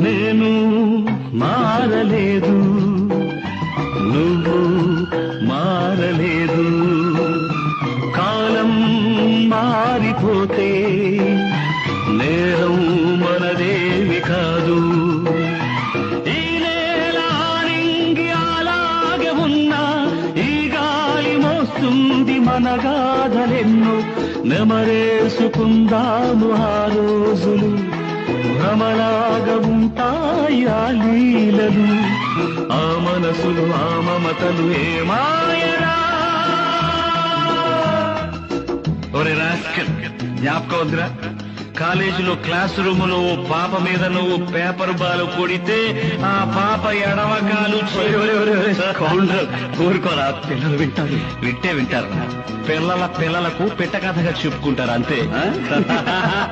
నేను మారలేదు, నువ్వు మారలేదు. కాలం మారిపోతే నేరం మనదేమి కాదు. ఈ నేల నింగి అలాగే ఉన్నా ఈ గాలి మోస్తుంది మన గాథలెన్నో. నెమరేసుకుందాము ఆ రోజులు, భ్రమలాగా ఉంటాయి ఆ లీలలు. ఆ మనసులు ఆ మమతలు ఏమాయరా. ఒరే రాస్కల్, జ్ఞాపకం వద్దురా? కాలేజీలో క్లాస్ రూమ్ లో ఓ పాప మీద నువ్వు పేపర్ బాలు కొడితే ఆ పాప ఎడవకాలు ఊరుకోరా, పిల్లలు వింటారు. వింటారు. పిల్లలకు పిట్ట కథగా చెప్పుకుంటారు అంతే.